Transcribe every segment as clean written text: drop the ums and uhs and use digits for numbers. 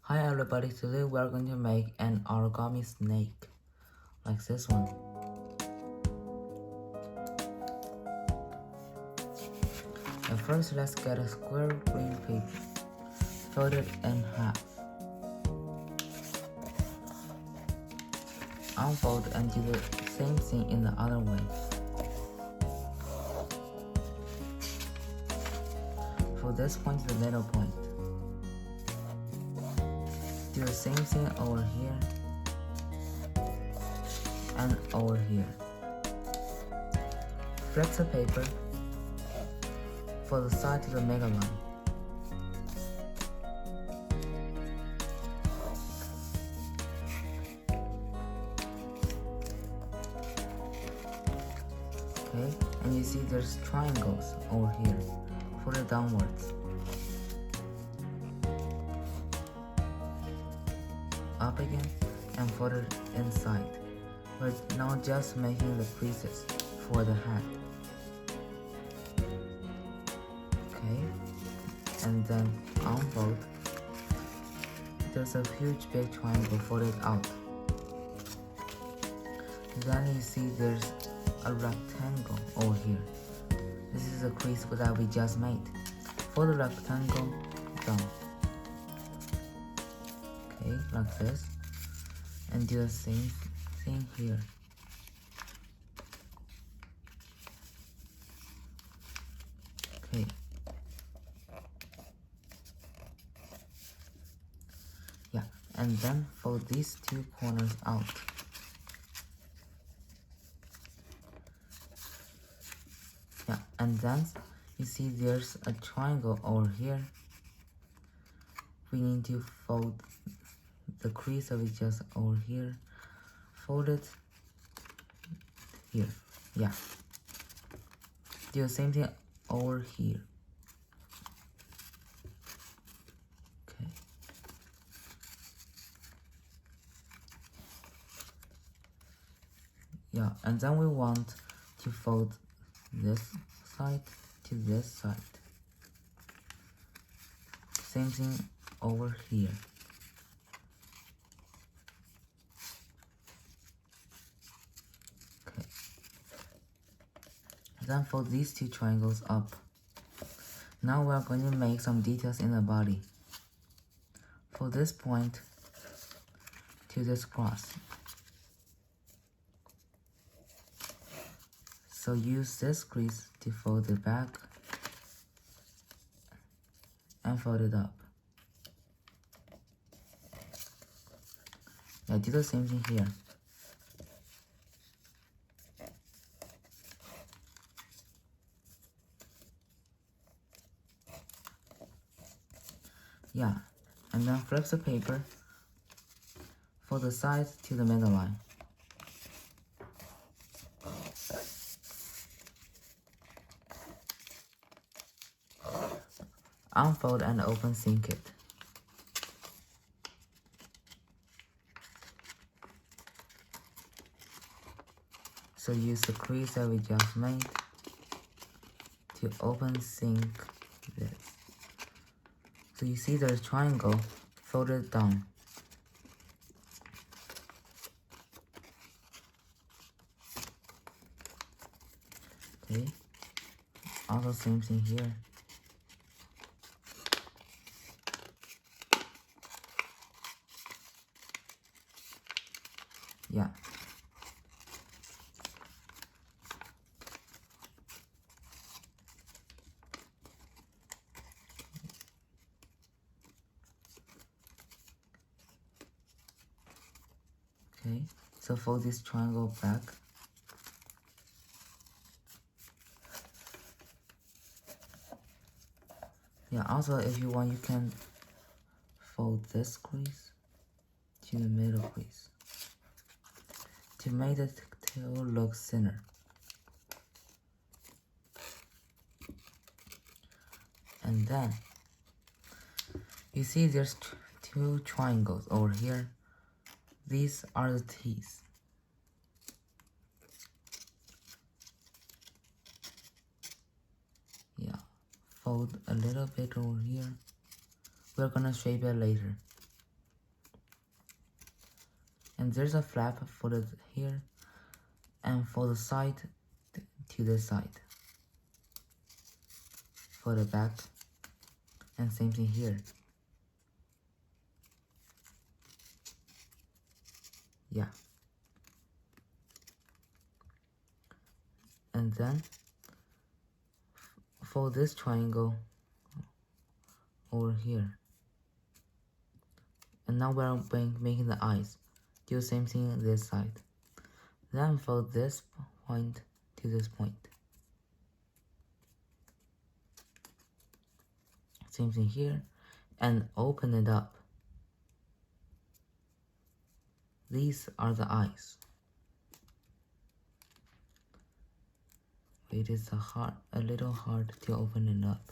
Hi everybody, today we are going to make an origami snake, like this one. And first let's get a square green paper, fold it in half. Unfold and do the same thing in the other way. For this point to the middle point. Do the same thing over here and over here. Flip the paper for the side to the middle line. Okay, and you see there's triangles over here. Fold it downwards. Up again and fold it inside. We're now just making the creases for the hat. Okay, and then unfold. There's a huge big triangle folded out. Then you see there's a rectangle over here. This is a crease that we just made. Fold the rectangle down. Okay, like this. And do the same thing here. Okay. Yeah, and then fold these two corners out. Yeah, and then you see there's a triangle over here. We need to fold the crease that we just over here. Fold it here. Yeah. Do the same thing over here. Okay. Yeah, and then we want to fold this side to this side. Same thing over here. Okay. Then fold these two triangles up. Now we are going to make some details in the body. For this point to this cross. So use this crease to fold it back and fold it up. Yeah, do the same thing here. Yeah, and then flip the paper for the sides to the middle line. Unfold and open seam kit. So use the crease that we just made to open sink this. So you see there's a triangle, fold it down. Okay, also same thing here. Yeah. Okay, so fold this triangle back. Yeah, also if you want, you can fold this crease to the middle crease to make the tail look thinner. And then you see there's two triangles over here. These are the teeth. Yeah, fold a little bit over here. We're gonna shape it later. And there's a flap folded here, and for the side to the side. For the back, and same thing here. Yeah. And then fold this triangle over here. And now we're making the eyes. Do the same thing on this side. Then fold this point to this point. Same thing here. And open it up. These are the eyes. It is a little hard to open it up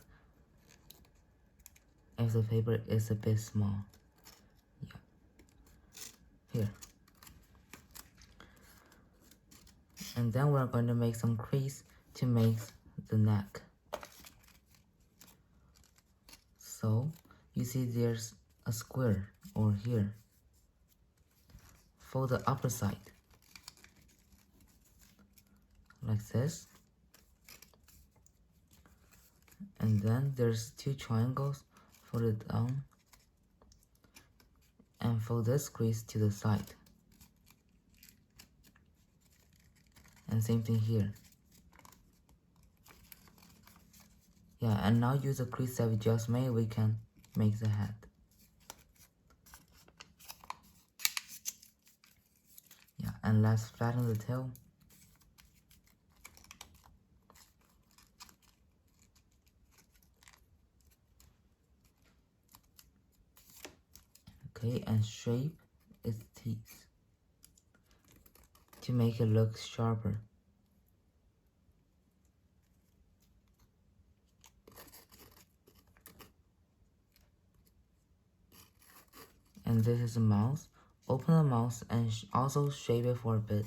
if the paper is a bit small. Yeah. Here. And then we're going to make some crease to make the neck. So you see there's a square over here. Fold the upper side like this. And then there's two triangles, fold it down, and fold this crease to the side. And same thing here. Yeah, and now use the crease that we just made, we can make the head. Yeah, and let's flatten the tail. Okay, and shape its teeth to make it look sharper. And this is a mouse. Open the mouse and also shape it for a bit.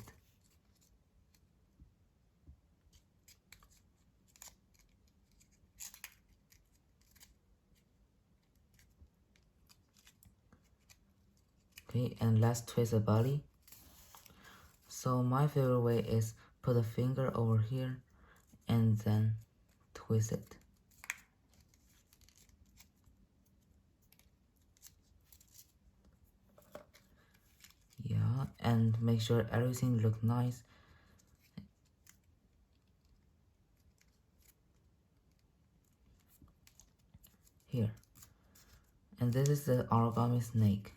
Okay, and let's twist the body. So my favorite way is put a finger over here and then twist it. Yeah, and make sure everything looks nice. Here. And this is the origami snake.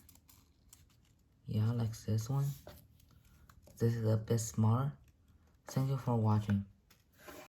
Yeah, like this one. This is a bit smaller. Thank you for watching.